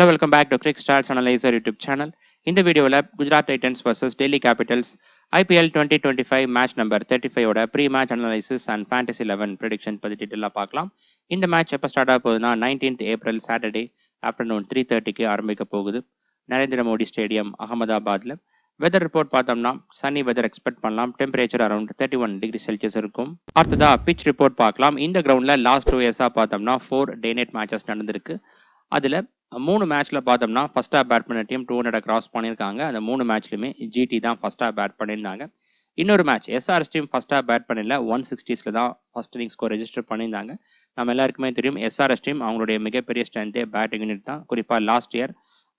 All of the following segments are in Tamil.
Hello, welcome back to Quick Starts Analyzer YouTube channel. In the video lab, Gujarat Titans versus Delhi Capitals IPL 2025 match number 35 ஓட pre-match analysis and fantasy 11 prediction பத்தி டீட்டெயிலாக பார்க்கலாம். இந்த மேட்ச் எப்போ ஸ்டார்ட் ஆக போகுதுன்னா 19th April Saturday afternoon 3:30க்கு ஆரம்பிக்க போகுது. நரேந்திர மோடி ஸ்டேடியம் அகமதாபாத்ல. வெதர் ரிப்போர்ட் பார்த்தோம்னா சன்னி வெதர் எக்ஸ்பெக்ட் பண்ணலாம். டெம்பரேச்சர் அரௌண்ட் 31 டிகிரி செல்சியஸ் இருக்கும். அடுத்ததா பிச் ரிப்போர்ட் பார்க்கலாம். இந்த கிரவுண்ட்ல லாஸ்ட் 2 இயர்ஸாக பார்த்தோம்னா 4 டே நைட் மேட்சஸ் நடந்திருக்கு. அதில் 3 மேட்ச்ல பார்த்தோம்னா ஃபர்ஸ்ட் ஹாஃப் பேட் பண்ண டீம் 200 கிராஸ் பண்ணியிருக்காங்க. அந்த 3 மேட்ச்லையுமே ஜிடி தான் ஃபர்ஸ்ட் ஹாஃப் பேட் பண்ணியிருந்தாங்க. இன்னொரு match SRS team first half bat பண்ணல 160s தான் ஃபர்ஸ்ட் இன்னிங் ஸ்கோர் ரெஜிஸ்டர் பண்ணியிருந்தாங்க. நம்ம எல்லாருக்குமே தெரியும் எஸ்ஆர்எஸ் டீம் அவங்களுடைய மிகப்பெரிய ஸ்ட்ரென்த்தே பேட்டிங் யூனிட் தான். குறிப்பாக லாஸ்ட் இயர்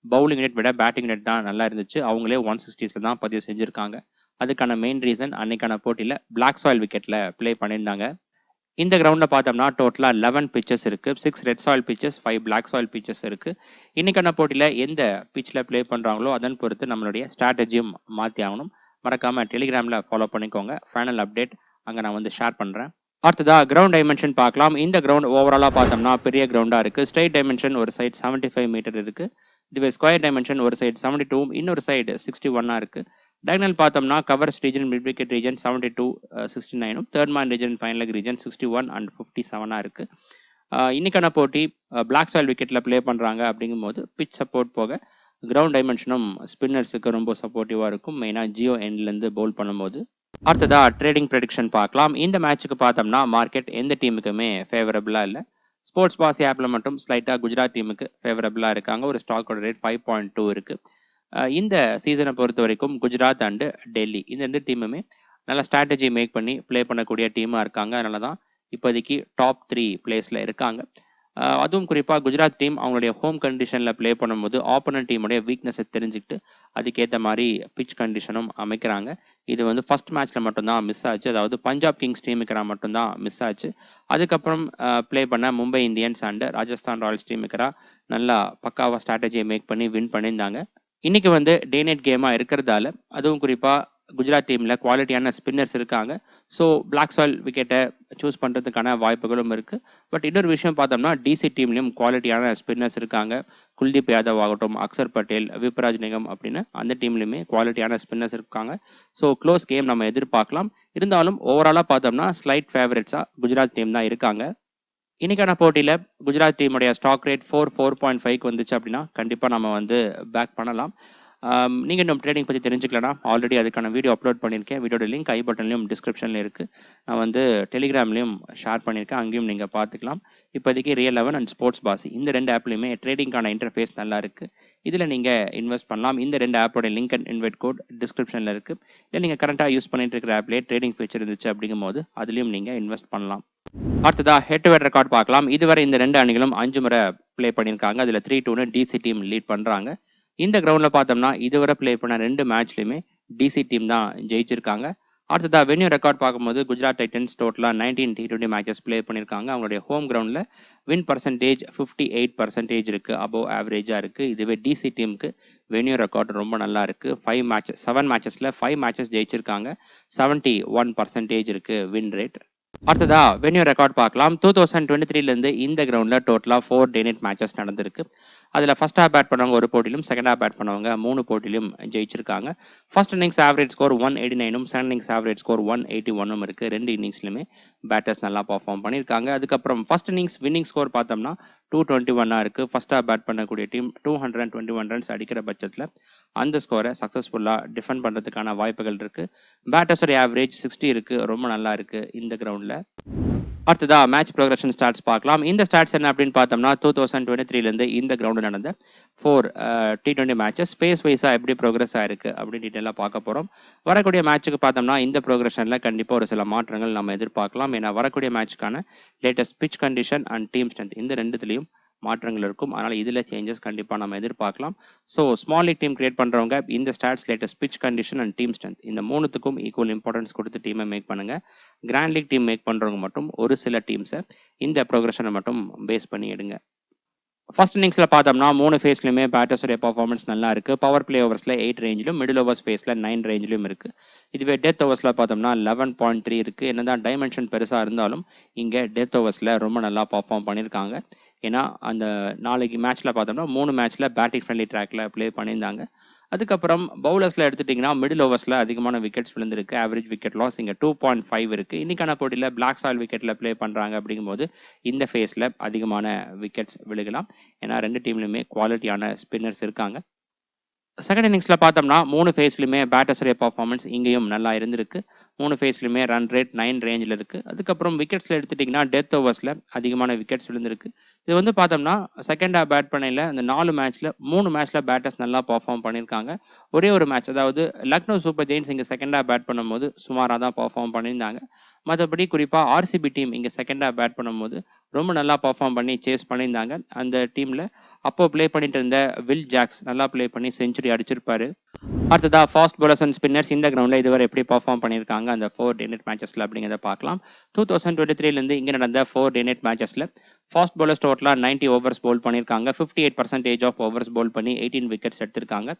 பவுலிங் யூனிட் விட பேட்டிங் யூனிட் தான் நல்லா இருந்துச்சு. அவங்களே 160s தான் பதிவு செஞ்சுருக்காங்க. அதுக்கான மெயின் ரீசன் அன்னைக்கான போட்டியில் பிளாக் சாயில் விக்கெட்டில் ப்ளே பண்ணியிருந்தாங்க. இந்த கிரவுண்டில் பார்த்தோம்னா டோட்டலாக 11 பிச்சஸ் இருக்குது. 6 red soil pitches, 5 black soil pitches இருக்குது. இன்றைக்கான போட்டியில் எந்த பிச்சில் ப்ளே பண்ணுறாங்களோ அதன் பொறுத்து நம்மளுடைய ஸ்ட்ராட்டஜியும் மாற்றி ஆகணும். மறக்காமல் டெலிகிராமில் ஃபாலோ பண்ணிக்கோங்க. ஃபைனல் அப்டேட் அங்கே நான் ஷேர் பண்ணுறேன். அடுத்ததாக கிரவுண்ட் டைமென்ஷன் பார்க்கலாம். இந்த கிரவுண்ட் ஓவராலாக பார்த்தோம்னா பெரிய கிரவுண்டாக இருக்குது. ஸ்ட்ரைட் டைமென்ஷன் ஒரு சைடு 75 மீட்டர் இருக்குது. இதுவே ஸ்கொயர் டைமென்ஷன் ஒரு சைடு 72, இன்னொரு சைடு 61 இருக்குது. டயகனல் பார்த்தோம்னா covers region, mid wicket region 72, 69, third man region, final leg region 61 and 57 இருக்கு. இன்னைக்கான போட்டி பிளாக் சாயில் விக்கெட்டில் ப்ளே பண்ணுறாங்க. அப்படிங்கும்போது பிச் சப்போர்ட் போக கிரவுண்ட் டைமென்ஷனும் ஸ்பின்னர்ஸுக்கு ரொம்ப சப்போர்ட்டிவாக இருக்கும். மெயினாக ஜியோ எண்ட்லேருந்து பவுல் பண்ணும்போது. அடுத்ததாக ட்ரேடிங் ப்ரெடிக்ஷன் பார்க்கலாம். இந்த மேட்ச்சுக்கு பார்த்தோம்னா மார்க்கெட் எந்த டீமுக்குமே ஃபேவரபுளாக இல்லை. ஸ்போர்ட்ஸ் பாஸ் ஆப்பில் மட்டும் ஸ்லைட்டாக குஜராத் டீமுக்கு ஃபேவரபுளாக இருக்காங்க. ஒரு ஸ்டாக்கோட ரேட் 5.2 இருக்குது. இந்த சீசனை பொறுத்த வரைக்கும் குஜராத் அண்டு டெல்லி இந்த 2 டீமுமே நல்ல ஸ்ட்ராட்டஜி மேக் பண்ணி ப்ளே பண்ணக்கூடிய டீமாக இருக்காங்க. அதனால தான் இப்போதைக்கு டாப் 3 பிளேஸில் இருக்காங்க. அதுவும் குறிப்பாக குஜராத் டீம் அவங்களுடைய ஹோம் கண்டிஷனில் ப்ளே பண்ணும்போது ஆப்போனன்ட் டீமுடைய வீக்னஸை தெரிஞ்சுக்கிட்டு அதுக்கேற்ற மாதிரி பிச் கண்டிஷனும் அமைக்கிறாங்க. இது ஃபர்ஸ்ட் மேட்ச்சில் மட்டும்தான் மிஸ் ஆச்சு. அதாவது பஞ்சாப் கிங்ஸ் டீமுக்கு மட்டும்தான் மிஸ் ஆச்சு. அதுக்கப்புறம் ப்ளே பண்ண Mumbai Indians and Rajasthan Royals டீமுக்கு நல்லா பக்காவாக ஸ்ட்ராட்டஜியை மேக் பண்ணி வின் பண்ணியிருந்தாங்க. இன்னைக்கு டே நைட் கேமாக இருக்கிறதால அதுவும் குறிப்பாக குஜராத் டீமில் குவாலிட்டியான ஸ்பின்னர்ஸ் இருக்காங்க. ஸோ பிளாக் சாயில் விக்கெட்டை சூஸ் பண்ணுறதுக்கான வாய்ப்புகளும் இருக்குது. பட் இன்னொரு விஷயம் பார்த்தோம்னா டிசி டீம்லேயும் குவாலிட்டியான ஸ்பின்னர்ஸ் இருக்காங்க. குல்தீப் யாதவ் ஆகட்டும், அக்சர் பட்டேல், விப்ராஜ் நிகம் அப்படின்னு அந்த டீம்லையுமே குவாலிட்டியான ஸ்பின்னர்ஸ் இருக்காங்க. ஸோ க்ளோஸ் கேம் நம்ம எதிர்பார்க்கலாம். இருந்தாலும் ஓவராலாக பார்த்தோம்னா ஸ்லைட் ஃபேவரட்ஸாக குஜராத் டீம் தான் இருக்காங்க. இன்னைக்கான போட்டியில் குஜராத் டீமுடைய ஸ்டாக் ரேட் 4.5 வந்துச்சு அப்படின்னா கண்டிப்பாக நம்ம பேக் பண்ணலாம். நீங்கள் இன்னும் ட்ரேடிங் பற்றி தெரிஞ்சுக்கலனா ஆல்ரெடி அதுக்கான வீடியோ அப்லோட் பண்ணியிருக்கேன். வீடியோட லிங்க் ஐ பட்டன்லையும் டிஸ்கிரிப்ஷனில் இருக்குது. நான் டெலிகிராம்லையும் ஷேர் பண்ணியிருக்கேன். அங்கேயும் நீங்கள் பார்த்துக்கலாம். இப்போதைக்கு ரியல் 11 அண்ட் ஸ்போர்ட்ஸ் பாஸ் இந்த 2 ஆப்லையுமே ட்ரேடிங்கான இன்டர்ஃபேஸ் நல்லா இருக்குது. இதில் நீங்கள் இன்வெஸ்ட் பண்ணலாம். இந்த 2 ஆப்போட லிங்க் அண்ட் இன்வைட் கோட் டிஸ்கிரிப்ஷனில் இருக்குது. இல்லை நீங்கள் கரண்ட்டாக யூஸ் பண்ணிட்டு இருக்கிற ஆப்லேயே ட்ரேடிங் ஃபீச்சர் இருந்துச்சு அப்படிங்கும்போது அதுலேயும் நீங்கள் இன்வெஸ்ட் பண்ணலாம். அடுத்ததா ஹெட் டு ஹெட் ரெக்கார்ட் பார்க்கலாம். இதுவரை இந்த 2 அணிகளும் 5 முறை ப்ளே பண்ணியிருக்காங்க. அதில் 3-2 டிசி டீம் லீட் பண்ணுறாங்க. இந்த கிரவுண்டில் பார்த்தோம்னா இதுவரை ப்ளே பண்ண 2 மேட்ச்லையுமே டிசி டீம் தான் ஜெயிச்சிருக்காங்க. அடுத்ததா வென்யூ ரெக்கார்ட் பார்க்கும்போது குஜராத் டைட்டன்ஸ் டோட்டலாக 19 T20 மேட்சஸ் ப்ளே பண்ணியிருக்காங்க. அவங்களுடைய ஹோம் கிரவுண்டில் வின் பர்சன்டேஜ் 58% இருக்குது. அபோவ் ஆவரேஜாக இருக்குது. இதுவே டிசி டீமுக்கு வென்யூ ரெக்கார்ட் ரொம்ப நல்லா இருக்குது. 7 மேட்சஸில் 5 மேட்சஸ் ஜெயிச்சிருக்காங்க. 71% இருக்குது வின் ரேட். அடுத்ததா வென்யூ ரெக்கார்ட் பார்க்கலாம். 2023லேருந்து இந்த கிரவுண்டில் டோட்டலாக 4 டே நைட் மேட்சஸ் நடந்திருக்கு. அதில் ஃபர்ஸ்ட் ஹாஃப் பேட் பண்ணவங்க 1 போட்டியிலும், செகண்ட் ஹாஃப் பேட் பண்ணவங்க 3 போட்டியிலும் ஜெயிச்சிருக்காங்க. First innings average score 189, second innings average score 181 இருக்குது. 2 இன்னிங்ஸ்லையுமே பேட்டர்ஸ் நல்லா பர்ஃபார்ம் பண்ணியிருக்காங்க. அதுக்கப்புறம் ஃபர்ஸ்ட் இன்னிங்ஸ் வின்னிங் ஸ்கோர் பார்த்தோம்னா 221 இருக்குது. ஃபர்ஸ்ட் ஹாஃப் பேட் பண்ணக்கூடிய டீம் 221 ரன்ஸ் அடிக்கிற பட்சத்தில் அந்த ஸ்கோரை சக்ஸஸ்ஃபுல்லாக டிஃபெண்ட் பண்ணுறதுக்கான வாய்ப்புகள் இருக்குது. பேட்டர்ஸோட ஆவரேஜ் 60 இருக்குது. ரொம்ப நல்லா இருக்குது இந்த கிரவுண்டில். அடுத்ததா மேட்ச் ப்ரோக்ரஷன் ஸ்டாட்ஸ் பார்க்கலாம். இந்த ஸ்டாட்ஸ் என்ன அப்படின்னு பார்த்தோம்னா 2023லேருந்து இந்த கிரவுண்டு நடந்த 4 T20 மேட்சஸ் ஸ்பேஸ் வைஸாக எப்படி ப்ரோக்ரஸ் ஆயிருக்கு அப்படின்னு டீட்டெயிலாக பார்க்க போகிறோம். வரக்கூடிய மேட்ச்சுக்கு பார்த்தோம்னா இந்த ப்ரோக்ரஷனில் கண்டிப்பாக ஒரு சில மாற்றங்கள் நம்ம எதிர்பார்க்கலாம். ஏன்னா வரக்கூடிய மேட்ச்க்கான latest pitch condition and team strength இந்த 2த்துலையும் மாற்றங்கள் இருக்கும். அதனால் இதில் சேஞ்சஸ் கண்டிப்பாக நம்ம எதிர்பார்க்கலாம். So small league team create பண்ணுறவங்க இந்த stats latest pitch condition and team strength இந்த 3த்துக்கும் ஈக்குவல் இம்பார்ட்டன்ஸ் கொடுத்து டீமை மேக் பண்ணுங்கள். கிராண்ட் லீக் டீம் மேக் பண்ணுறவங்க மட்டும் ஒரு சில டீம்ஸை இந்த ப்ரோக்ரஷனை மட்டும் பேஸ் பண்ணி எடுங்க. ஃபர்ஸ்ட் இன்னிங்ஸில் பார்த்தோம்னா 3 ஃபேஸ்லையுமே பேட்டர்ஸுடைய பர்ஃபார்மன்ஸ் நல்லா இருக்குது. பவர் பிளே ஓவர்ஸில் 8 ரேஞ்சிலும், மிடில் ஓவர்ஸ் ஃபேஸில் 9 ரேஞ்சிலும் இருக்குது. இதுவே டெத் ஓவர்ஸில் பார்த்தோம்னா 11.3 இருக்குது. என்னதான் டைமென்ஷன் பெருசாக இருந்தாலும் இங்கே டெத் ஓவர்ஸில் ரொம்ப நல்லா பர்ஃபார்ம் பண்ணியிருக்காங்க. ஏன்னா அந்த நாளைக்கு மேட்ச்சில் பார்த்தோம்னா 3 மேட்ச்சில் பேட்டிங் ஃப்ரெண்ட்லி ட்ராக்ல ப்ளே பண்ணியிருந்தாங்க. அதுக்கப்புறம் பவுலர்ஸில் எடுத்துட்டிங்கன்னா மிடில் ஓவர்ஸில் அதிகமான விக்கெட்ஸ் விழுந்திருக்கு. ஆவரேஜ் விக்கெட் லாஸ் இங்கே 2.5 இருக்குது. இன்னைக்கான போட்டியில் பிளாக் சாயில் விக்கெட்டில் ப்ளே பண்ணுறாங்க அப்படிங்கும்போது இந்த ஃபேஸில் அதிகமான விக்கெட்ஸ் விழுகலாம். ஏன்னா 2 டீம்லையுமே குவாலிட்டியான ஸ்பின்னர்ஸ் இருக்காங்க. செகண்ட் இன்னிங்ஸில் பார்த்தோம்னா 3 ஃபேஸ்லையுமே பேட்டர்ஸுடைய பர்ஃபார்மன்ஸ் இங்கேயும் நல்லா இருந்திருக்கு. 3 ஃபேஸ்லையுமே ரன் ரேட் 9 ரேஞ்சில் இருக்குது. அதுக்கப்புறம் விக்கெட்ஸில் எடுத்துட்டிங்கன்னா டெத் ஓவர்ஸில் அதிகமான விக்கெட்ஸ் விழுந்திருக்கு. இது வந்து பார்த்தோம்னா செகண்ட் ஹாஃப் பேட் பண்ணையில் அந்த 4 மேட்ச்சில் 3 மேட்ச்சில் பேட்டர்ஸ் நல்லா பர்ஃபார்ம் பண்ணியிருக்காங்க. ஒரே ஒரு மேட்ச், அதாவது லக்னோ சூப்பர் ஜெயின்ஸ் இங்கே செகண்ட் ஹாஃப் பேட் பண்ணும்போது சுமாராக தான் பர்ஃபார்ம் பண்ணியிருந்தாங்க. மற்றபடி குறிப்பாக ஆர்சிபி டீம் இங்கே செகண்ட் ஹாஃப் பேட் பண்ணும்போது ரொம்ப நல்லா பர்ஃபார்ம் பண்ணி சேஸ் பண்ணியிருந்தாங்க. அந்த டீமில் அப்போ ப்ளே பண்ணிட்டு இருந்த வில் ஜாக்ஸ் நல்லா ப்ளே பண்ணி செஞ்சுரி அடிச்சிருப்பாரு. அடுத்ததா ஃபாஸ்ட் பவுலர்ஸ் அண்ட் ஸ்பின்னர்ஸ் இந்த கிரவுண்டில் இதுவரை எப்படி பர்ஃபார்ம் பண்ணியிருக்காங்க அந்த 4 டே நைட் மேட்சஸில் அப்படிங்கிறத பார்க்கலாம். 2023 இங்கே நடந்த 4 டே நைட் மேட்சஸில் ஃபாஸ்ட் பவுலர்ஸ் டோட்டலாக 90 ஓவர்ஸ் பவுல் பண்ணியிருக்காங்க. 58% ஆஃப் ஓவர்ஸ் பவுல் பண்ணி 18 விக்கெட்ஸ் எடுத்திருக்காங்க.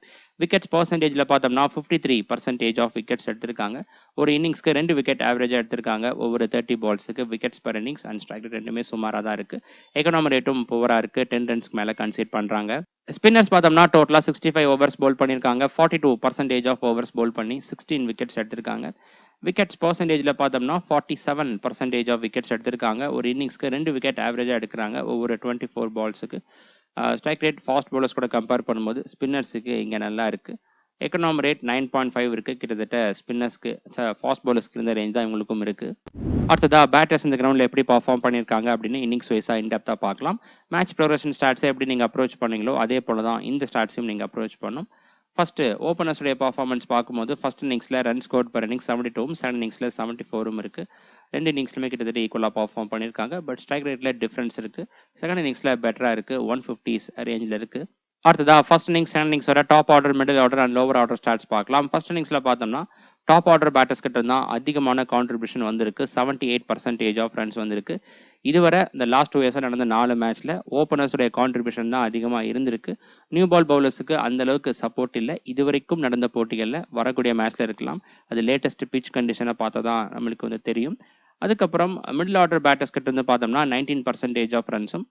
விக்கெட்ஸ் பர்சன்டேஜில் பார்த்தோம்னா 53% ஆஃப் விக்கெட்ஸ் எடுத்திருக்காங்க. ஒரு இன்னிங்ஸ்க்கு 2 விக்கெட் ஆவரேஜாக எடுத்திருக்காங்க. ஒவ்வொரு 30 பால்ஸுக்கு wickets per innings and strike rate ரெண்டுமே சுமாராக தான் இருக்குது. எக்கனாமி ரேட்டும் புவராக இருக்குது. 10 ரன்ஸ்க்கு மேலே கன்சிட் பண்ணுறாங்க. ஸ்பின்னர்ஸ் பார்த்தோம்னா டோட்டலாக 65 ஓவர்ஸ் பவுல் பண்ணியிருக்காங்க. 42% ஆஃப் ஓவர்ஸ் பவுல் பண்ணி 16 விக்கெட்ஸ் எடுத்திருக்காங்க. விக்கெட்ஸ் பர்சன்டேஜில் பார்த்தோம்னா 47% ஆஃப் விக்கெட்ஸ் எடுத்திருக்காங்க. ஒரு இன்னிங்ஸ்க்கு 2 விக்கெட் ஆவரேஜாக எடுக்கிறாங்க ஒவ்வொரு 24 பால்ஸுக்கு. ஸ்ட்ரைக் ரேட் ஃபாஸ்ட் பவுலர்ஸ் கூட கம்பேர் பண்ணும்போது ஸ்பின்னர்ஸுக்கு இங்கே நல்லா இருக்குது. எக்கனாமி ரேட் 9.5 இருக்குது. கிட்டத்தட்ட ஸ்பின்னர்ஸ்க்கு ஃபாஸ்ட் பவுலர்ஸ்க்கு இருந்த ரேஞ்ச் தான் இவங்களுக்கும் இருக்குது. அடுத்ததா பேட்டர்ஸ் இந்த கிரவுண்டில் எப்படி பர்ஃபார்ம் பண்ணியிருக்காங்க அப்படின்னு இன்னிங்ஸ் வைஸாக இன்டெப்த்தாக பார்க்கலாம். மேட்ச் ப்ரோக்ரஷன் ஸ்டாட்ஸை எப்படி நீங்கள் அப்ரோச் பண்ணீங்களோ அதே போல தான் இந்த ஸ்டாட்ஸையும் நீங்கள் அப்ரோச் பண்ணணும். ஃபஸ்ட்டு ஓப்பனர்ஸுடைய பர்ஃபார்மன்ஸ் பார்க்கும்போது ஃபஸ்ட் இன்னிங்ஸில் run score per innings 72, second இன்னிங்ஸில் 74 இருக்குது. 2 இன்னிங்ஸ்லுமே கிட்டத்தட்ட ஈக்குவலாக பர்ஃபார்ம் பண்ணியிருக்காங்க. பட் ஸ்ட்ரைக் ரேட்டில் டிஃப்ரென்ஸ் இருக்குது. செகண்ட் இன்னிங்ஸில் பெட்டராக இருக்குது. 150s ரேஞ்சில் இருக்குது. அடுத்ததா ஃபர்ஸ்ட் இன்னிங்ஸ், செகண்ட் இன்னிங்ஸ் வர top order, middle order and lower order stats பார்க்கலாம். ஃபர்ஸ்ட் இன்னிங்ஸில் பார்த்தோம்னா டாப் ஆர்டர் பேட்டர்ஸ் கிட்ட தான் அதிகமான கான்ட்ரிபியூஷன் வந்திருக்கு. 78% ஆஃப் ரன்ஸ் வந்திருக்கு. இதுவரை இந்த லாஸ்ட் 2 இயர்ஸாக நடந்த 4 மேட்ச்சில் ஓப்பனர்ஸுடைய கான்ட்ரிபியூஷன் தான் அதிகமாக இருந்திருக்கு. நியூ பால் பவுலர்ஸுக்கு அந்த அளவுக்கு சப்போர்ட் இல்லை. இதுவரைக்கும் நடந்த போட்டிகளில் வரக்கூடிய மேட்ச்சில் இருக்கலாம். அது லேட்டஸ்ட் பிச் கண்டிஷனை பார்த்தா தான் நம்மளுக்கு வந்து தெரியும். அதுக்கப்புறம் மிடில் ஆர்டர் பேட்டர்ஸ் கிட்ட இருந்து பார்த்தோம்னா 19% ஆஃப் ரன்ஸும்,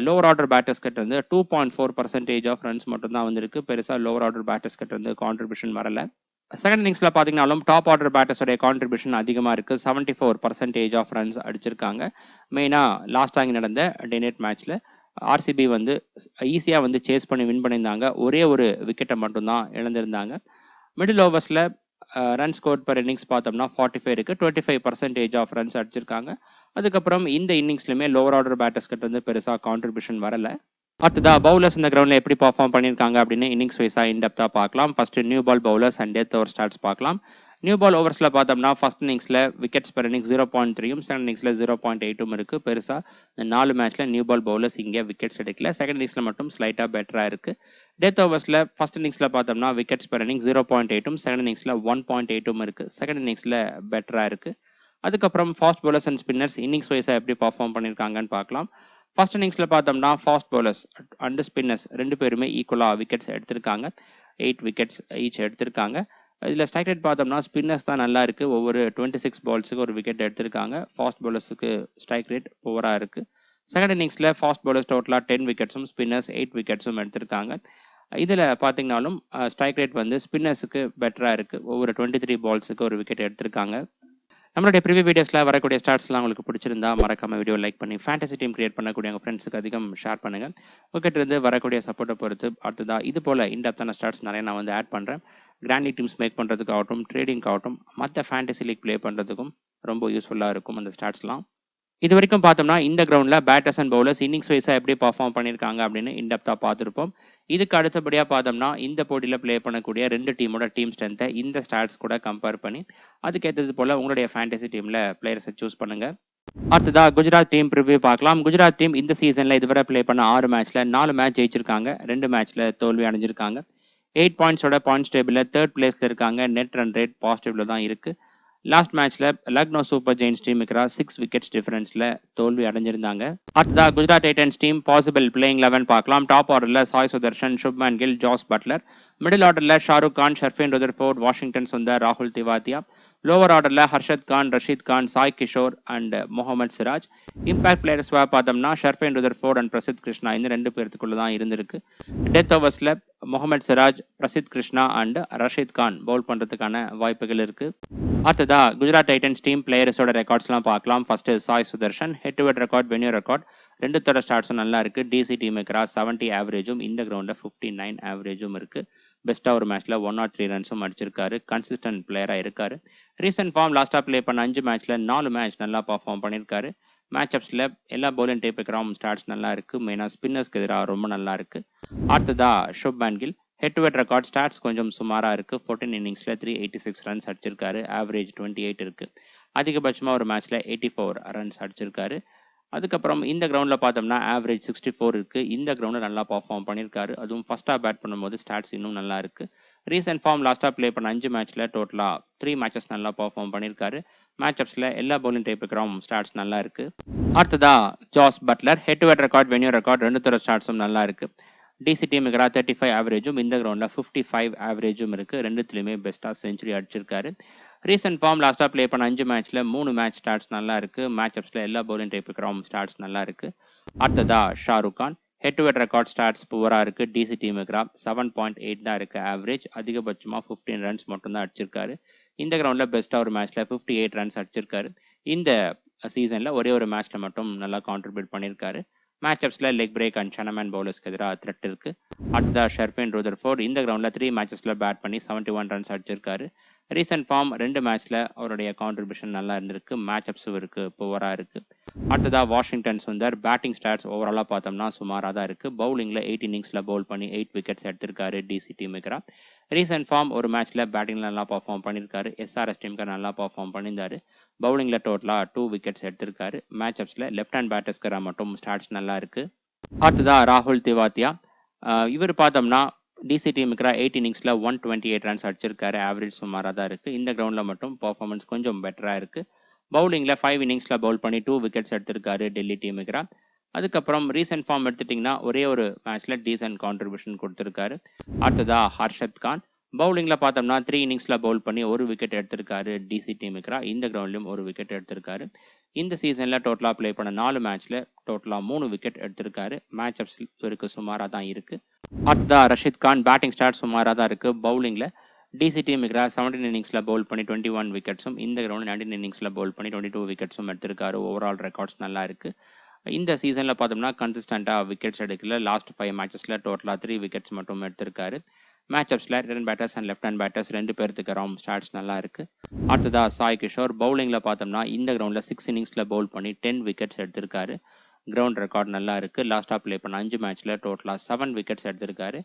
லோவர் ஆர்டர் பேட்டர்ஸ் கிட்ட இருந்து 2.4% ஆஃப் ரன்ஸ் மட்டும் தான் வந்திருக்கு. பெருசாக லோவர் ஆர்டர் பேட்டர்ஸ் கிட்ட இருந்து கான்ட்ரிபியூஷன் வரல. செகண்ட் இன்னிங்ஸில் பார்த்தீங்கன்னாலும் டாப் ஆர்டர் பேட்டர்ஸோடைய கான்ட்ரிபியூஷன் அதிகமாக இருக்குது. 74% ஆஃப் ரன்ஸ் அடிச்சிருக்காங்க. மெயினாக லாஸ்ட் டைம் நடந்த டே நைட் மேட்ச்சில் ஆர்சிபி வந்து ஈஸியாக வந்து சேஸ் பண்ணி வின் பண்ணியிருந்தாங்க. ஒரே ஒரு விக்கெட்டை மட்டும்தான் இழந்திருந்தாங்க. மிடில் ஓவர்ஸில் ரன் ஸ்கோர் பர் இன்னிங்ஸ் பார்த்தோம்னா 45 இருக்குது. 25% ஆஃப் ரன்ஸ் அடிச்சிருக்காங்க. அதுக்கப்புறம் இந்த இன்னிங்ஸ்லையுமே லோவர் ஆர்டர் பேட்டர்ஸ் கிட்ட இருந்து பெருசாக கான்ட்ரிபியூஷன் வரலை. அடுத்ததா பவுலர்ஸ் இந்த கிரவுண்டில் எப்படி பர்ஃபார்ம் பண்ணியிருக்காங்க அப்படின்னு இன்னிங்ஸ் வைஸாக இன்டெப்த்தாக பார்க்கலாம். First new ball bowlers and death over stats பார்க்கலாம். நியூ பால் ஓவர்ஸில் பார்த்தோம்னா ஃபர்ஸ்ட் இன்னிங்ஸில் விக்கெட்ஸ் பர் இன்னிங்ஸ் 0.3யும், செகண்ட் இன்னிங்ஸில் 0.8ம் இருக்குது. பெருசாக இந்த 4 மேட்ச்சில் நியூ பால் பவுலர்ஸ் இங்கே விக்கெட்ஸ் எடுக்கல. செகண்ட் இன்னிங்ஸில் மட்டும் ஸ்லைட்டாக பெட்டராக இருக்குது. டெத் ஓவர்ஸில் ஃபர்ஸ்ட் இன்னிங்ஸில் பார்த்தோம்னா விக்கெட்ஸ் பர் இன்னிங்ஸ் 0.8ம், செகண்ட் இன்னிங்ஸில் 1.8ம் இருக்குது. செகண்ட் இன்னிங்ஸில் பெட்டராக இருக்குது. அதுக்கப்புறம் fast bowlers and spinners innings வைஸாக எப்படி பர்ஃபார்ம் பண்ணியிருக்காங்கன்னு பார்க்கலாம். ஃபர்ஸ்ட் இன்னிங்ஸில் பார்த்தோம்னா ஃபாஸ்ட் பவுலர்ஸ் அண்ட் ஸ்பின்னர்ஸ் 2 பேருமே ஈக்குவலாக விக்கெட்ஸ் எடுத்திருக்காங்க. 8 விக்கெட்ஸ் ஈச் எடுத்திருக்காங்க. இதில் ஸ்ட்ரைக் ரேட் பார்த்தோம்னா ஸ்பின்னர்ஸ் தான் நல்லா இருக்குது. ஒவ்வொரு 26 பால்ஸுக்கு ஒரு விக்கெட் எடுத்திருக்காங்க. ஃபாஸ்ட் பவுலர்ஸுக்கு ஸ்ட்ரைக் ரேட் புவராக இருக்குது. செகண்ட் இன்னிங்ஸில் ஃபாஸ்ட் பவுலர்ஸ் டோட்டலாக 10 விக்கெட்ஸும், ஸ்பின்னர்ஸ் 8 விக்கெட்ஸும் எடுத்திருக்காங்க. இதில் பார்த்தீங்கன்னாலும் ஸ்ட்ரைக் ரேட் வந்து ஸ்பின்னர்ஸுக்கு பெட்டராக இருக்குது. ஒவ்வொரு 23 பால்ஸுக்கு ஒரு விக்கெட் எடுத்திருக்காங்க. நம்மளுடைய ப்ரிவியூ வீடியோஸில் வரக்கூடிய ஸ்டாட்ஸ்லாம் உங்களுக்கு பிடிச்சிருந்தா மறக்காம வீடியோ லைக் பண்ணி ஃபேண்டசி டீம் கிரியேட் பண்ணக்கூடிய உங்கள் ஃப்ரெண்ட்ஸுக்கு அதிகம் ஷேர் பண்ணுங்கள். உங்ககிட்ட இருந்து வரக்கூடிய சப்போர்ட்டை பொறுத்து அடுத்ததா இது போல் இன்டெப்த்தான ஸ்டாட்ஸ் நிறைய நான் வந்து ஆட் பண்ணுறேன். கிராண்ட் டீம்ஸ் மேக் பண்ணுறதுக்காகட்டும், ட்ரேடிங்காகட்டும், மற்ற ஃபேண்டசி லீக் ப்ளே பண்ணுறதுக்கும் ரொம்ப யூஸ்ஃபுல்லாக இருக்கும் அந்த ஸ்டாட்ஸ்லாம். இது வரைக்கும் பார்த்தோம்னா இந்த கிரவுண்டில் பேட்டர்ஸ் அண்ட் பவுலர்ஸ் இன்னிங்ஸ் வைஸாக எப்படி பர்ஃபார்ம் பண்ணியிருக்காங்க அப்படின்னு இன்டெப்த்தாக பார்த்துருப்போம். இதுக்கு அடுத்தபடியாக பார்த்தோம்னா இந்த போட்டியில் ப்ளே பண்ணக்கூடிய 2 டீமோட டீம் ஸ்ட்ரென்த்தை இந்த ஸ்டாட்ஸ் கூட கம்பேர் பண்ணி அதுக்கேற்றது போல் உங்களுடைய ஃபேண்டசி டீமில் பிளேயர்ஸை சூஸ் பண்ணுங்கள். அடுத்ததா குஜராத் டீம் ப்ரிவ்யூ பார்க்கலாம். குஜராத் டீம் இந்த சீசனில் இதுவரை ப்ளே பண்ண 6 மேட்ச்சில் 4 மேட்ச் ஜெயிச்சிருக்காங்க. 2 மேட்ச்சில் தோல்வி அடைஞ்சிருக்காங்க. 8 பாயிண்ட்ஸோட பாயிண்ட்ஸ் டேபிளில் 3rd பிளேஸில் இருக்காங்க. நெட் ரன் ரேட் பாசிட்டிவ்ல தான் இருக்குது. லாஸ்ட் மேட்ச்சில் லக்னோ சூப்பர் ஜெயின்ஸ் டீமுக்கு 6 விக்கெட்ஸ் டிஃபரன்ஸில் தோல்வி அடைஞ்சிருந்தாங்க. அடுத்ததா Gujarat Titans team possible playing 11 பார்க்கலாம். டாப் ஆர்டரில் Sai Sudharsan, Shubman Gill, Jos Buttler. Middle ஆர்டரில் ஷாருக் கான், ஷர்ஃபேன் ருதர்ஃபோர்ட், வாஷிங்டன் சுந்தர், ராகுல் திவாத்தியா. லோவர் ஆர்டர்ல Harshad Khan, Rashid Khan, Sai Kishore and Mohammed Siraj. Impact players பார்த்தோம்னா Sherfane Rutherford and Prasidh Krishna இந்த 2 பேர்த்துக்குள்ள தான் இருந்திருக்கு. டெத் ஓவர்ஸ்ல முகமது சிராஜ், பிரசித் கிருஷ்ணா அண்ட் ரஷீத் கான் பவுல் பண்றதுக்கான வாய்ப்புகள் இருக்கு. அடுத்ததா குஜராத் டைட்டன்ஸ் டீம் பிளேயர்ஸோட ரெக்கார்ட்ஸ்லாம் பார்க்கலாம். First Sai Sudharsan, head to head record, venue record ரெண்டுத்தோட ஸ்டார்ட்ஸும் நல்லா இருக்கு. டிசிடி மேக்கரா 70 ஆவரேஜும் இந்த கிரவுண்ட்ல 59 ஆவரேஜும் இருக்கு. பெஸ்டா ஒரு மேட்ச்ல 103 ரன்ஸும் அடிச்சிருக்காரு. கன்சிஸ்டன்ட் பிளேயரா இருக்காரு. ரீசன்ட் ஃபார்ம் லாஸ்டா பிளே பண்ண 5 மேட்ச்ல 4 மேட்ச் நல்லா பர்ஃபார்ம் பண்ணியிருக்காரு. மேட்சப்ஸ்ல எல்லா பவுலிங் டைப்புக்கும் ஸ்டார்ட்ஸ் நல்லா இருக்கு. மெயினா ஸ்பின்னர்ஸ்க்கு எதிராக ரொம்ப நல்லா இருக்கு. அடுத்ததா Shubman Gill, head to head record stats கொஞ்சம் சுமாரா இருக்கு. 14 இன்னிங்ஸ்ல 386 ரன்ஸ் அடிச்சிருக்காரு. ஆவரேஜ் 28 இருக்கு. அதிகபட்சமா ஒரு மேட்ச்ல 84 ரன்ஸ் அடிச்சிருக்காரு. அதுக்கப்புறம் இந்த கிரவுண்ட்ல பார்த்தோம்னா ஆவரேஜ் 64 இருக்கு. இந்த கிரவுண்ட்ல நல்லா பர்ஃபார்ம் பண்ணியிருக்காரு. அதுவும் ஃபர்ஸ்டா பேட் பண்ணும்போது ஸ்டாட்ஸ் இன்னும் நல்லா இருக்கு. ரீசெண்ட் ஃபார்ம் லாஸ்டா பிளே பண்ண 5 மேட்ச்ல டோட்டலா 3 மேட்சஸ் நல்லா பர்ஃபார்ம் பண்ணியிருக்காரு. மேட்சப்ஸ்ல எல்லா பவுலிங் டைப்புக்கும் ஸ்டாட்ஸ் நல்லா இருக்கு. அடுத்ததா Jos Buttler, head to head record, venue record ரெண்டுத்தோட ஸ்டாட்ஸும் நல்லா இருக்கு. டிசிடி மிகரா 35 ஆவரேஜும் இந்த கிரவுண்ட்ல 55 ஆவரேஜும் இருக்கு. ரெண்டுத்துலயுமே பெஸ்டா செஞ்சுரி அடிச்சிருக்காரு. ரீசெண்ட் ஃபார்ம் லாஸ்டா பிளே பண்ண 5 மேட்ச்ல 3 மேட்ச் ஸ்டார்ட்ஸ் நல்லா இருக்கு. மேட்சப்ஸ்ல எல்லா பவுலிங் டைப்புக்கும் ஸ்டார்ட்ஸ் நல்லா இருக்கு. அடுத்ததா Shahrukh Khan, head to head record stats புவரா இருக்கு. டிசிடி மிகரா 7.8 தான் இருக்கு ஆவரேஜ். அதிகபட்சமா 15 ரன்ஸ் மட்டும் தான் அடிச்சிருக்காரு. இந்த கிரவுண்ட்ல பெஸ்டா ஒரு மேட்ச்ல 58 ரன்ஸ் அடிச்சிருக்காரு. இந்த சீசன்ல ஒரே ஒரு மேட்ச்ல மட்டும் நல்லா கான்ட்ரிபியூட் பண்ணியிருக்காரு. மேட்சப்ஸ்ல லெக் பிரேக் அண்ட் சனமேன் பவுலர்ஸ்க்கு எதிராக த்ரெட் இருக்கு. அடுத்ததா ஷர்ஃபேன் ருதர்ஃபோர்ட் இந்த கிரவுண்ட்ல 3 மேட்சஸ்ல பேட் பண்ணி 71 ரன்ஸ் அடிச்சிருக்காரு. ரீசெண்ட் ஃபார்ம் 2 மேட்ச்ல அவருடைய கான்ட்ரிபியூஷன் நல்லா இருந்திருக்கு. மேட்சப்ஸும் இருக்கு, புவரா இருக்கு. அடுத்ததா வாஷிங்டன் சுந்தர், பேட்டிங் ஸ்டாட்ஸ் ஓவராலா பார்த்தோம்னா சுமாரா தான் இருக்கு. பவுலிங்ல 8 இன்னிங்ஸ்ல பவுல் பண்ணி 8 விக்கெட்ஸ் எடுத்திருக்காரு. டிசிடி மிகரா ரீசெண்ட் ஃபார்ம் ஒரு மேட்ச்ல பேட்டிங்ல நல்லா பர்ஃபார்ம் பண்ணியிருக்காரு. எஸ்ஆர்எஸ் டீமுக்கு நல்லா பர்ஃபார்ம் பண்ணியிருந்தாரு. பவுலிங்ல டோட்டலா 2 விக்கெட்ஸ் எடுத்திருக்காரு. மேட்சப்ஸ்ல லெஃப்ட் ஹேண்ட் பேட்டர்ஸ்க்கு மட்டும் ஸ்டாட்ஸ் நல்லா இருக்கு. அடுத்ததா ராகுல் திவாத்தியா, இவர் பார்த்தோம்னா டிசிடி மிகரா 8 இன்னிங்ஸ்ல 128 ரன்ஸ் அடிச்சிருக்காரு. ஆவரேஜ் சுமாரா தான் இருக்கு. இந்த கிரவுண்ட்ல மட்டும் பர்ஃபார்மன்ஸ் கொஞ்சம் பெட்டரா இருக்கு. பவுலிங்ல 5 இன்னிங்ஸ்ல பவுல் பண்ணி 2 விக்கெட்ஸ் எடுத்திருக்காரு டெல்லி டீமுக்கு. அதுக்கப்புறம் ரீசெண்ட் ஃபார்ம் எடுத்துட்டீங்கன்னா ஒரே ஒரு மேட்ச்ல டீசன்ட் கான்ட்ரிபியூஷன் கொடுத்திருக்காரு. அடுத்ததா ஹர்ஷத் கான், பவுலிங்ல பார்த்தோம்னா 3 இன்னிங்ஸ்ல பவுல் பண்ணி 1 விக்கெட் எடுத்திருக்காரு. டிசி டீமுக்கு இந்த கிரவுண்ட்லயும் 1 விக்கெட் எடுத்திருக்காரு. இந்த சீசன்ல டோட்டலா பிளே பண்ண 4 மேட்ச்ல டோட்டலா 3 விக்கெட் எடுத்திருக்காரு. மேட்சப்ஸ் இருக்கு சுமாரா தான் இருக்கு. அடுத்ததா ரஷீத் கான், பேட்டிங் ஸ்டார்ட் சுமாரா தான் இருக்கு. பவுலிங்ல டிசிடி மிகரா 17 இன்னிங்ஸ்ல பவுல் பண்ணி 21 விக்கெட்ஸும் இந்த கிரவுண்ட் 19 இன்னிங்ஸ்ல பவுல் பண்ணி 22 விக்கெட்ஸும் எடுத்திருக்காரு. ஓவரால் ரெக்கார்ட்ஸ் நல்லா இருக்கு. இந்த சீசன்ல பார்த்தோம்னா கன்சிஸ்டண்டா விக்கெட்ஸ் எடுக்கல. லாஸ்ட் 5 மேட்சஸ்ல டோட்டலா 3 விக்கெட்ஸ் மட்டும் எடுத்திருக்காரு. மேட்சப்ஸ்ல right hand batters and left hand batters 2 பேர்த்துக்கு ஸ்டார்ட்ஸ் நல்லா இருக்கு. அடுத்ததா சாய் கிஷோர், பவுலிங்ல பார்த்தோம்னா இந்த கிரவுண்ட்ல 6 இன்னிங்ஸ்ல பவுல் பண்ணி 10 விக்கெட்ஸ் எடுத்திருக்காரு. கிரவுண்ட் ரெக்கார்ட் நல்லா இருக்கு. லாஸ்டா பிளே பண்ண 5 மேட்ச்ல டோட்டலா 7 விக்கெட்ஸ் எடுத்திருக்காரு.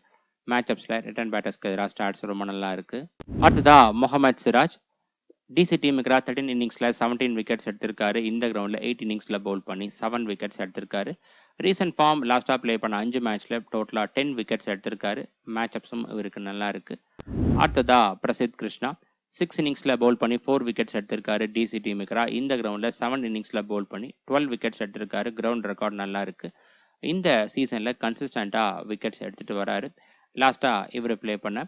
மேட்சப்ஸ்ல ரிட்டர்ன் பேட்டர்ஸ்க்கு எதிராக ஸ்டார்ட்ஸ் ரொம்ப நல்லா இருக்கு. அடுத்ததா முகமது சிராஜ், டிசி டீமுக்கு 13 இன்னிங்ஸ்ல 17 விக்கெட்ஸ் எடுத்திருக்காரு. இந்த கிரவுண்ட்ல 8 இன்னிங்ஸ்ல பவுல் பண்ணி 7 விக்கெட்ஸ் எடுத்திருக்காரு. ரீசெண்ட் ஃபார்ம் லாஸ்டா பிளே பண்ண 5 மேட்ச்ல டோட்டலா 10 விக்கெட்ஸ் எடுத்திருக்காரு. மேட்சப்ஸும் இவருக்கு நல்லா இருக்கு. அடுத்ததா பிரசித் கிருஷ்ணா, 6 இன்னிங்ஸ்ல பவுல் பண்ணி 4 விக்கெட்ஸ் எடுத்திருக்காரு. டிசி டீமுக்கு இந்த கிரவுண்ட்ல 7 இன்னிங்ஸ்ல பவுல் பண்ணி 12 விக்கெட்ஸ் எடுத்திருக்காரு. கிரவுண்ட் ரெக்கார்ட் நல்லா இருக்கு. இந்த சீசன்ல கன்சிஸ்டண்டா விக்கெட்ஸ் எடுத்துட்டு வராரு. லாஸ்டா இவர் பிளே பண்ண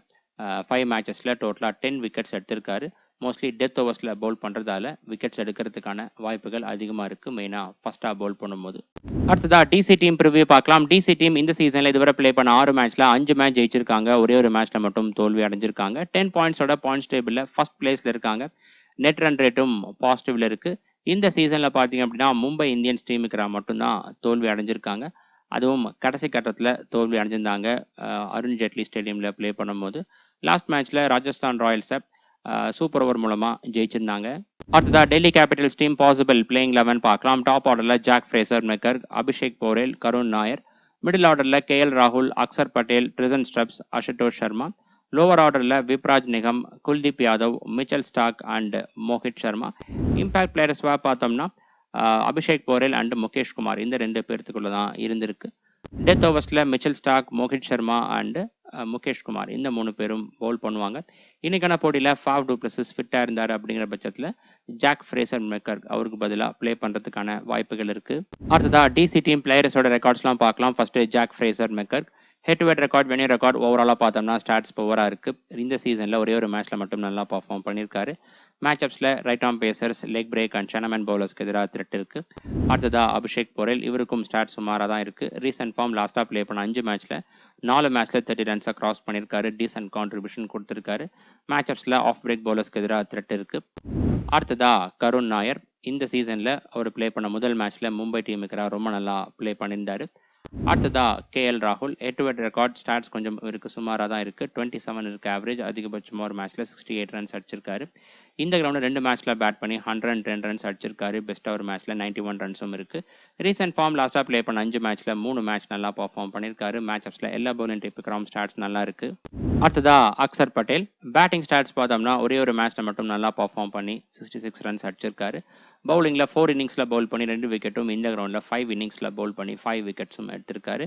5 மேட்சஸ்ல டோட்டலா 10 விக்கெட்ஸ் எடுத்திருக்காரு. மோஸ்ட்லி டெத் ஓவர்ஸ்ல பவுல் பண்றதால விக்கெட்ஸ் எடுக்கிறதுக்கான வாய்ப்புகள் அதிகமா இருக்கு. மெயினா ஃபர்ஸ்டா பவுல் பண்ணும்போது. அடுத்ததா டிசி டீம் ப்ரிவியூ பார்க்கலாம். டிசி டீம் இந்த சீசன்ல இதுவரை பிளே பண்ண 6 மேட்ச்ல 5 மேட்ச் ஜெயிச்சிருக்காங்க. ஒரே ஒரு மேட்ச்ல மட்டும் தோல்வி அடைஞ்சிருக்காங்க. 10 பாயிண்ட்ஸோட பாயிண்ட்ஸ் டேபிள்ல ஃபர்ஸ்ட் பிளேஸ்ல இருக்காங்க. நெட் ரன் ரேட்டும் பாசிட்டிவ்ல இருக்கு. இந்த சீசன்ல பாத்தீங்க அப்படின்னா மும்பை இந்தியன்ஸ் டீமுக்கு மட்டும்தான் தோல்வி அடைஞ்சிருக்காங்க. அதுவும் கடைசி கட்டத்தில் தோல்வி அடைஞ்சிருந்தாங்க அருண் ஜேட்லி ஸ்டேடியமில் பிளே பண்ணும்போது. லாஸ்ட் மேட்ச்ல ராஜஸ்தான் ராயல்ஸை சூப்பர் ஓவர் மூலமா ஜெயிச்சிருந்தாங்க. அடுத்ததா Delhi Capitals team possible playing 11 பார்க்கலாம். டாப் ஆர்டர்ல Jake Fraser McGurk, Abhishek Porel, Karun Nair. Middle ஆர்டர்ல கேஎல் ராகுல், Axar Patel, Tristan Stubbs, Ashutosh Sharma. Lower ஆர்டர்ல Vipraj Nigam, Kuldeep Yadav, Mitchell Starc and Mohit Sharma. Impact players பார்த்தோம்னா அபிஷேக் போரேல் அண்ட் முகேஷ் குமார் இந்த 2 பேர்த்துக்குள்ள தான் இருந்திருக்கு. Death ஓவர்ஸ்ல Mitchell Starc, Mohit Sharma and Mukesh Kumar இந்த 3 பேரும் பவுல் பண்ணுவாங்க. இன்னைக்கான போட்டியில ஃபாவ் டு பிளஸஸ் ஃபிட்டா இருந்தாரு அப்படிங்கிற பட்சத்துல ஜாக் ஃப்ரேசர் மெக்கர் அவருக்கு பதிலாக பிளே பண்றதுக்கான வாய்ப்புகள் இருக்கு. அடுத்ததா டிசி டீம் பிளேயர்ஸோட ரெக்கார்ட்ஸ்லாம் பார்க்கலாம். First Jake Fraser McGurk, head to head record venue record ஓவராலாக பார்த்தோம்னா ஸ்டாட்ஸ் பவராக இருக்குது. இந்த சீசனில் ஒரே ஒரு மேட்ச்சில் மட்டும் நல்லா பர்ஃபார்ம் பண்ணியிருக்காரு. மேட்சப்ஸில் right arm pacers leg break and chinaman பவுலர்ஸ்க்கு எதிராக த்ரெட் இருக்குது. அடுத்ததாக அபிஷேக் போரேல், இவருக்கும் ஸ்டாட்ஸ் சுமாராக தான் இருக்குது. ரீசெண்ட் ஃபார்ம் லாஸ்ட்டாக ப்ளே பண்ண 5 மேட்ச்சில் 4 மேட்ச்சில் 30 ரன்ஸை கிராஸ் பண்ணியிருக்காரு. டீசென்ட் கான்ட்ரிபியூஷன் கொடுத்துருக்காரு. மேட்சப்ஸில் ஆஃப் பிரேக் பவுலர்ஸ்க்கு எதிராக த்ரெட் இருக்குது. அடுத்ததாக கருண் நாயர், இந்த சீசனில் அவர் ப்ளே பண்ண முதல் மேட்ச்சில் மும்பை டீமுக்கு ரொம்ப நல்லா ப்ளே பண்ணியிருந்தார். அடுத்ததா கேஎல் ராகுல், head to head record stats கொஞ்சம் இருக்குது, சுமாராக தான் இருக்குது. 27 இருக்குது ஆவரேஜ். அதிகபட்சமாக ஒரு மேட்ச்சில் 68 ரன்ஸ் அடிச்சிருக்காரு. இந்த கிரவுண்டில் 2 மேட்ச்சில் பேட் பண்ணி 110 ரன்ஸ் அடிச்சிருக்காரு. பெஸ்ட்டாக ஒரு மேட்ச்சில் 91 ரன்ஸும் இருக்குது. ரீசெண்ட் ஃபார்ம் லாஸ்ட்டாக ப்ளே பண்ண 5 மேட்ச்சில் 3 மேட்ச் நல்லா பர்ஃபார்ம் பண்ணியிருக்காரு. மேட்சப்ஸில் எல்லா பவுலிங் டைப்புக்கு ஸ்டாட்ஸ் நல்லா இருக்குது. அடுத்ததா அக்சர் பட்டேல், பேட்டிங் ஸ்டாட்ஸ் பார்த்தோம்னா ஒரே ஒரு மேட்ச்சில் மட்டும் நல்லா பர்ஃபார்ம் பண்ணி 66 ரன்ஸ் அடிச்சிருக்காரு. பவுலிங்கில் 4 இன்னிங்ஸில் பவுல் பண்ணி 2 விக்கெட்டும், இந்த கிரவுண்டில் 5 இன்னிங்ஸில் பவுல் பண்ணி 5 விக்கெட்ஸும் எடுத்திருக்காரு.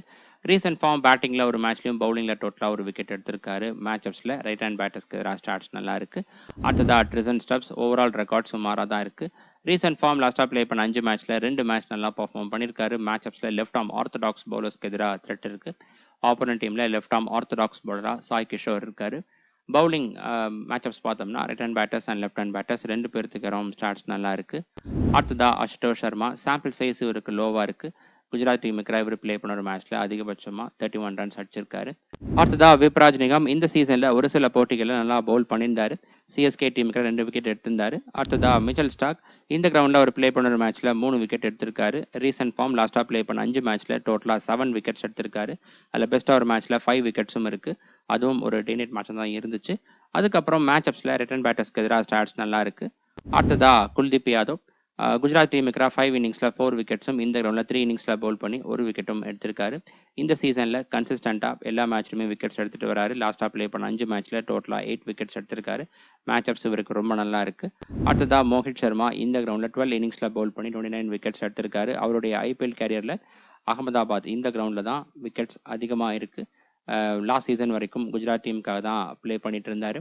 ரீசெண்ட் ஃபார்ம் பேட்டிங்கில் ஒரு மேட்ச்லையும் பவுலிங்கில் டோட்டலாக ஒரு விக்கெட் எடுத்திருக்காரு. மேட்சப்ஸில் ரைட் ஹேண்ட் பேட்டர்ஸ்க்கு எதிராக ஸ்டாட்ஸ் நல்லா இருக்குது. அடுத்ததாக ட்ரிசன் ஸ்டப்ஸ், ஓவரால் ரெக்கார்ட் சுமாராக தான் இருக்குது. ரீசெண்ட் ஃபார்ம் லாஸ்ட்டாக ப்ளே பண்ண 5 மேட்ச்சில் 2 மேட்ச் நல்லா பர்ஃபார்ம் பண்ணியிருக்காரு. மேட்சப்ஸில் லெஃப்ட் ஆர்ம் ஆர்த்தடாக்ஸ் பவுலர்ஸ்க்கு எதிராக த்ரெட் இருக்குது. ஆப்போனன்ட் டீமில் லெஃப்ட் ஆர்ம் ஆர்த்தடாக்ஸ் பவுலராக சாய் கிஷோர் இருக்காரு. பவுலிங் மேட்சப்ஸ் பார்த்தோம்னா right hand batters and left hand batters 2 பேர்த்துக்கு ஸ்டாட்ஸ் நல்லா இருக்குது. அடுத்ததாக அசுதோஷ் சர்மா, சாம்பிள் சைஸ் இவருக்கு லோவாக இருக்குது. குஜராத் டீமுக்கு இவர் ப்ளே பண்ண ஒரு மேட்ச்சில் அதிகபட்சமாக 31 ரன்ஸ் அடிச்சிருக்காரு. அடுத்ததாக விப்ராஜ் நிகம், இந்த சீசனில் ஒரு சில போட்டிகளில் நல்லா பவுல் பண்ணியிருந்தார். சிஎஸ்கே டீமுக்கு 2 விக்கெட் எடுத்திருந்தார். அடுத்ததாக மிச்சல் ஸ்டாக், இந்த கிரவுண்டில் அவர் ப்ளே பண்ண ஒரு மேட்ச்சில் 3 விக்கெட் எடுத்திருக்காரு. ரீசெண்ட் ஃபார்ம் லாஸ்ட்டாக ப்ளே பண்ண 5 மேட்ச்சில் டோட்டலாக 7 விக்கெட்ஸ் எடுத்திருக்காரு. அதில் பெஸ்ட்டாக ஒரு மேட்ச்சில் 5 விக்கெட்ஸும் இருக்குது. அதுவும் ஒரு டே-நைட் மேட்ச் தான் இருந்துச்சு. அதுக்கப்புறம் மேட்சப்ஸில் ரிட்டர்ன் பேட்டர்ஸ்க்கு எதிராக ஸ்டாட்ஸ் நல்லா இருக்குது. அடுத்ததாக குல்தீப் யாதவ், குஜராத் டீமுக்கு 5 இன்னிங்ஸில் 4 விக்கெட்ஸும், இந்த கிரவுண்டில் 3 இன்னிங்ஸில் பவுல் பண்ணி 1 விக்கெட்டும் எடுத்திருக்காரு. இந்த சீசனில் கன்சிஸ்டண்ட்டாக எல்லா மேட்ச்லையுமே விக்கெட்ஸ் எடுத்துகிட்டு வராரு. லாஸ்ட்டாக ப்ளே பண்ண 5 மேட்ச்சில் டோட்டலாக 8 விக்கெட்ஸ் எடுத்திருக்காரு. மேட்சப்ஸ் இவருக்கு ரொம்ப நல்லா இருக்குது. அடுத்ததாக மோஹித் சர்மா, இந்த கிரவுண்டில் 12 இன்னிங்ஸில் பவுல் பண்ணி 29 விக்கெட்ஸ் எடுத்திருக்காரு. அவருடைய ஐபிஎல் கேரியரில் அகமதாபாத் இந்த கிரவுண்டில் தான் விக்கெட்ஸ் அதிகமாக இருக்குது. லாஸ்ட் சீசன் வரைக்கும் குஜராத் டீமுக்காக தான் ப்ளே பண்ணிட்டு இருந்தார்.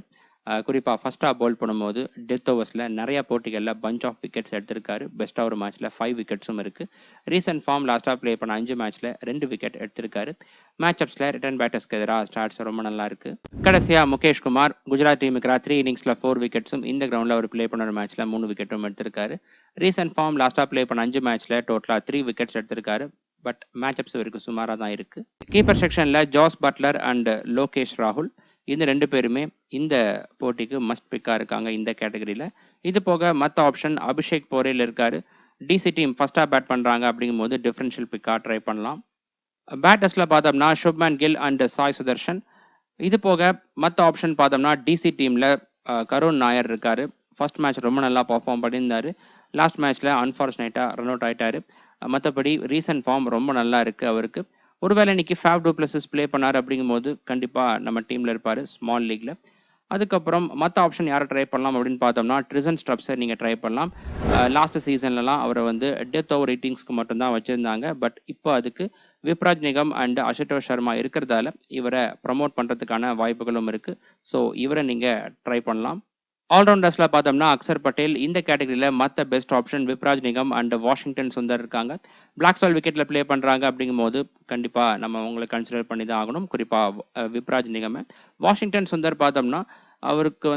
குறிப்பாக ஃபஸ்ட்டாக பவுல் பண்ணும்போது டெத் ஓவர்ஸில் நிறைய போட்டிகளில் பஞ்ச் ஆஃப் விக்கெட்ஸ் எடுத்திருக்காரு. பெஸ்ட்டாக ஒரு மேட்ச்சில் 5 விக்கெட்ஸும் இருக்குது. ரீசெண்ட் ஃபார்ம் லாஸ்ட்டாக ப்ளே பண்ண 5 மேட்ச்சில் 2 விக்கெட் எடுத்திருக்காரு. மேட்சப்ஸில் ரிட்டர்ன் பேட்டர்ஸ்க்கு எதிராக ஸ்டாட்ஸ் ரொம்ப நல்லா இருக்குது. கடைசியாக முகேஷ் குமார், குஜராத் டீமுக்கு 3 இன்னிங்ஸில் 4 விக்கெட்ஸும், இந்த கிரவுண்டில் அவர் ப்ளே பண்ண ஒரு மேட்ச்சில் 3 விக்கெட்டும் எடுத்திருக்காரு. ரீசெண்ட் ஃபார்ம் லாஸ்ட்டாக ப்ளே பண்ண 5 மேட்ச்சில் டோட்டலாக 3 விக்கெட்ஸ் எடுத்திருக்காரு. பட் மேட்சப்ஸ் வரைக்கும் சுமாராக தான் இருக்குது. கீப்பர் செக்ஷனில் ஜாஸ் பட்லர் அண்ட் லோகேஷ் ராகுல், இந்த 2 பேருமே இந்த போட்டிக்கு மஸ்ட் பிக்காக இருக்காங்க இந்த கேட்டகரியில். இது போக மற்ற ஆப்ஷன் அபிஷேக் போரேல் இருக்காரு. டிசி டீம் ஃபஸ்ட்டாக பேட் பண்ணுறாங்க அப்படிங்கும்போது டிஃபரன்ஷியல் பிக்காக ட்ரை பண்ணலாம். பேட்டர்ஸில் பார்த்தோம்னா சுப்மன் கில் அண்ட் சாய் சுதர்ஷன். இது போக மற்ற ஆப்ஷன் பார்த்தோம்னா டிசி டீமில் கருண் நாயர் இருக்காரு. ஃபர்ஸ்ட் மேட்ச் ரொம்ப நல்லா பர்ஃபார்ம் பண்ணியிருந்தார். லாஸ்ட் மேட்ச்சில் அன்ஃபார்ச்சுனேட்டாக ரன் அவுட் ஆகிட்டார். மற்றபடி ரீசன்ட் ஃபார்ம் ரொம்ப நல்லா இருக்குது அவருக்கு. ஒருவேளை இன்னைக்கு ஃபேப் டூ பிளஸஸ் ப்ளே பண்ணார் அப்படிங்கும்போது கண்டிப்பாக நம்ம டீமில் இருப்பார் ஸ்மால் லீக்ல. அதுக்கப்புறம் மற்ற ஆப்ஷன் யாரை ட்ரை பண்ணலாம் அப்படின்னு பார்த்தோம்னா ட்ரிசன் ஸ்டப்ஸை நீங்கள் ட்ரை பண்ணலாம். லாஸ்ட் சீசன்லலாம் அவரை டெத் ஓவர் ரேட்டிங்ஸ்க்கு மட்டும்தான் வச்சுருந்தாங்க. பட் இப்போ அதுக்கு விப்ராஜ் நிகம் அண்ட் அசுதோஷ் சர்மா இருக்கிறதால இவரை ப்ரமோட் பண்ணுறதுக்கான வாய்ப்புகளும் இருக்குது. ஸோ இவரை நீங்கள் ட்ரை பண்ணலாம். ஆல்ரவுண்டர்ஸில் பார்த்தோம்னா அக்சர் பட்டேல், இந்த கேட்டகரியில் மற்ற best option Vipraj Nigam and Washington Sundar இருக்காங்க. பிளாக்ஸ்வால் விக்கெட்டில் ப்ளே பண்ணுறாங்க அப்படிங்கும்போது கண்டிப்பாக நம்ம அவங்களை கன்சிடர் பண்ணி தான் ஆகணும். குறிப்பாக விப்ராஜ் நிகமை. வாஷிங்டன் சுந்தர் பார்த்தோம்னா அவருக்கு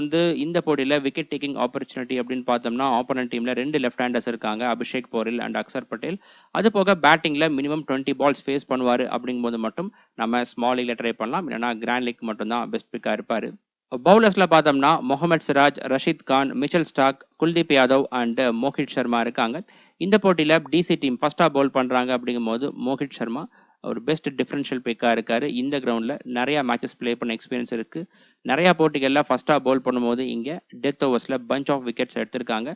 இந்த போட்டியில் விக்கெட் டேக்கிங் ஆப்பர்ச்சுனிட்டி அப்படின்னு பார்த்தோம்னா ஆப்போனன்ட் டீமில் 2 லெஃப்ட் ஹேண்டர்ஸ் இருக்காங்க, அபிஷேக் போரேல் அண்ட் அக்சர் பட்டேல். அது போக பேட்டிங்கில் மினிமம் 20 பால்ஸ் ஃபேஸ் பண்ணுவார் அப்படிங்கும்போது மட்டும் நம்ம ஸ்மால் லீக்ல ட்ரை பண்ணலாம். இல்லைனா கிராண்ட் லீக் மட்டும்தான் பெஸ்ட் பிக்காக இருப்பார். பவுலர்ஸில் பார்த்தோம்னா Mohammed Siraj, Rashid Khan, Mitchell Starc, Kuldeep Yadav and Mohit Sharma இருக்காங்க. இந்த போட்டியில் டிசி டீம் ஃபஸ்ட்டாக பவுல் பண்ணுறாங்க அப்படிங்கும்போது மோஹித் சர்மா ஒரு பெஸ்ட் டிஃபரன்ஷியல் பிக்காக இருக்கார். இந்த கிரவுண்டில் நிறையா மேட்சஸ் ப்ளே பண்ண எக்ஸ்பீரியன்ஸ் இருக்குது. நிறையா போட்டிகளில் ஃபஸ்ட்டாக பவுல் பண்ணும்போது இங்கே டெத் ஓவர்ஸில் பஞ்ச் ஆஃப் விக்கெட்ஸ் எடுத்திருக்காங்க.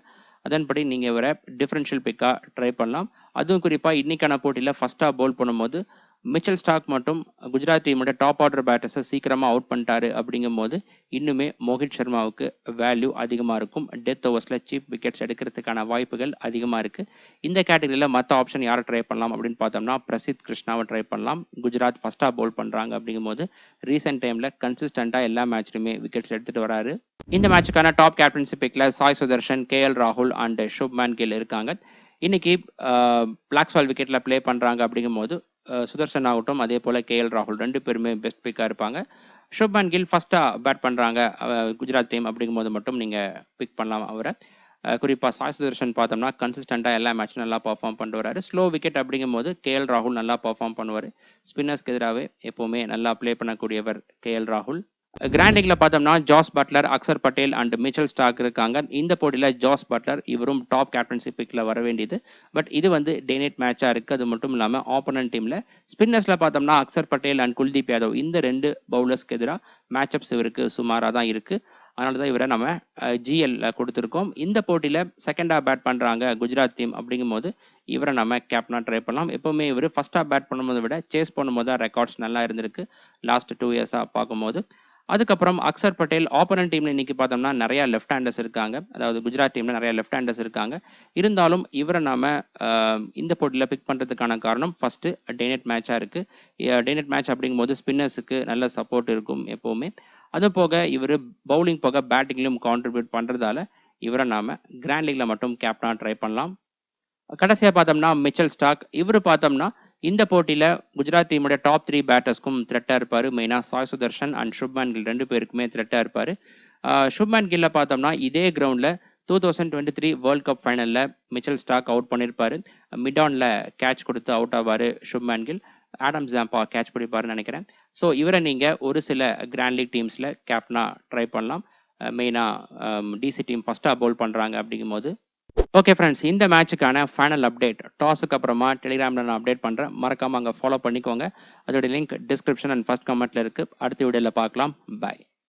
அதன்படி நீங்கள் இவரை டிஃபரன்ஷியல் பிக்காக ட்ரை பண்ணலாம். அதுவும் குறிப்பாக இன்றைக்கான போட்டியில் ஃபஸ்ட்டாக பவுல் பண்ணும்போது மிச்சல் ஸ்டாக் மட்டும் குஜராத் டீமோட டாப் ஆர்டர் பேட்டர்ஸை சீக்கிரமாக அவுட் பண்ணிட்டாரு அப்படிங்கும்போது இன்னுமே மோஹித் சர்மாவுக்கு வேல்யூ அதிகமாக இருக்கும். டெத் ஓவர்ஸில் சீப் விக்கெட்ஸ் எடுக்கிறதுக்கான வாய்ப்புகள் அதிகமாக இருக்குது. இந்த கேட்டகரியில் மற்ற ஆப்ஷன் யாரை ட்ரை பண்ணலாம் அப்படின்னு பார்த்தோம்னா பிரசித் கிருஷ்ணாவை ட்ரை பண்ணலாம். குஜராத் ஃபஸ்ட்டாக பவுல் பண்ணுறாங்க அப்படிங்கும்போது ரீசெண்ட் டைமில் கன்சிஸ்டண்ட்டாக எல்லா மேட்ச்லையுமே விக்கெட்ஸ் எடுத்துகிட்டு வராரு. இந்த மேட்சுக்கான டாப் கேப்டன்சி பிக்கில் சாய் சுதர்ஷன், கேஎல் ராகுல் அண்ட் சுப்மன் கில் இருக்காங்க. இன்னைக்கு பிளாக்ஸ்வால் விக்கெட்டில் ப்ளே பண்ணுறாங்க அப்படிங்கும்போது சுதர்சன் ஆகட்டும், அதே போல் கேஎல் ராகுல் 2 பேருமே பெஸ்ட் பிக்காக இருப்பாங்க. ஷுப்மன் கில் ஃபஸ்ட்டாக பேட் பண்ணுறாங்க குஜராத் டீம் அப்படிங்கும்போது மட்டும் நீங்கள் பிக் பண்ணலாம் அவரை. குறிப்பாக சாய் சுதர்ஷன் பார்த்தோம்னா கன்சிஸ்டண்ட்டாக எல்லா மேட்சும் நல்லா பர்ஃபார்ம் பண்ணிட்டு வராரு. ஸ்லோ விக்கெட் அப்படிங்கும்போது கேஎல் ராகுல் நல்லா பர்ஃபார்ம் பண்ணுவார். ஸ்பின்னர்ஸ்க்கு எதிராகவே எப்போவுமே நல்லா ப்ளே பண்ணக்கூடியவர் கேஎல் ராகுல். கிராண்ட் லீக்ல பார்த்தோம்னா Jos Buttler, Axar Patel and Mitchell Starc இருக்காங்க. இந்த போட்டியில் ஜாஸ் பட்லர் இவரும் டாப் கேப்டன்சி பிக்கில் வர வேண்டியது. பட் இது வந்து டே நைட் மேட்சாக இருக்குது. அது மட்டும் இல்லாமல் ஆப்போனன்ட் டீமில் ஸ்பின்னர்ஸில் பார்த்தோம்னா அக்சர் பட்டேல் அண்ட் குல்தீப் யாதவ் இந்த 2 பவுலர்ஸ்க்கு எதிராக மேட்சப்ஸ் இவருக்கு சுமாராக தான் இருக்குது. அதனால தான் இவரை நம்ம ஜிஎல்ல கொடுத்துருக்கோம். இந்த போட்டியில் செகண்டாக பேட் பண்ணுறாங்க குஜராத் டீம் அப்படிங்கும்போது இவரை நம்ம கேப்டனாக ட்ரை பண்ணலாம். எப்போவுமே இவர் ஃபஸ்ட்டாக பேட் பண்ணும்போதை விட சேஸ் பண்ணும்போது தான் ரெக்கார்ட்ஸ் நல்லா இருந்திருக்கு லாஸ்ட் 2 இயர்ஸாக பார்க்கும்போது. அதுக்கப்புறம் அக்சர் பட்டேல் ஆப்போனன்ட் டீம்ல இன்னைக்கு பார்த்தோம்னா நிறைய லெஃப்ட் ஹேண்டர்ஸ் இருக்காங்க. அதாவது குஜராத் டீம்ல நிறைய லெஃப்ட் ஹேண்டர்ஸ் இருக்காங்க. இருந்தாலும் இவரை நாம இந்த போட்டியில் பிக் பண்ணுறதுக்கான காரணம் ஃபர்ஸ்ட் டே நைட் மேட்சாக இருக்கு. டே நைட் மேட்ச் அப்படிங்கும்போது ஸ்பின்னர்ஸுக்கு நல்ல சப்போர்ட் இருக்கும் எப்போவுமே. அது போக இவர் பவுலிங் போக பேட்டிங்லையும் கான்ட்ரிபியூட் பண்ணுறதால இவரை நாம கிராண்ட் லீக்ல மட்டும் கேப்டனாக ட்ரை பண்ணலாம். கடைசியாக பார்த்தோம்னா மிச்சல் ஸ்டார்க். இவர் பார்த்தோம்னா இந்த போட்டியில் குஜராத் டீமுடைய டாப் 3 பேட்டர்ஸ்க்கும் த்ரெட்டாக இருப்பார். மெயினாக சாய் சுதர்ஷன் அண்ட் ஷுப்மன் கில் 2 பேருக்குமே த்ரெட்டாக இருப்பார். ஷுப்மன் கில்ல பார்த்தோம்னா இதே கிரவுண்டில் 2023 வேர்ல்ட் கப் ஃபைனலில் மிச்சல் ஸ்டார்க் அவுட் பண்ணியிருப்பார். மிடானில் கேட்ச் கொடுத்து அவுட் ஆவார் Shubman Gill. Adam Zampa catch பிடிப்பாருன்னு நினைக்கிறேன். ஸோ இவரை நீங்கள் ஒரு சில கிராண்ட் லீக் டீம்ஸில் கேப்டனாக ட்ரை பண்ணலாம். மெயினாக டிசி டீம் ஃபஸ்ட்டாக பவுல் பண்ணுறாங்க அப்படிங்கும்போது. ஓகே ஃப்ரெண்ட்ஸ், இந்த மேட்சுக்கான ஃபைனல் அப்டேட் டாஸுக்கு அப்புறமா டெலிகிராமில் நான் அப்டேட் பண்ணுறேன். மறக்காமல் அங்கே ஃபாலோ பண்ணிக்கோங்க. அதோட லிங்க் டிஸ்கிரிப்ஷன் அண்ட் ஃபர்ஸ்ட் கமெண்ட்டில் இருக்குது. அடுத்த வீடியோவில் பார்க்கலாம். பாய்.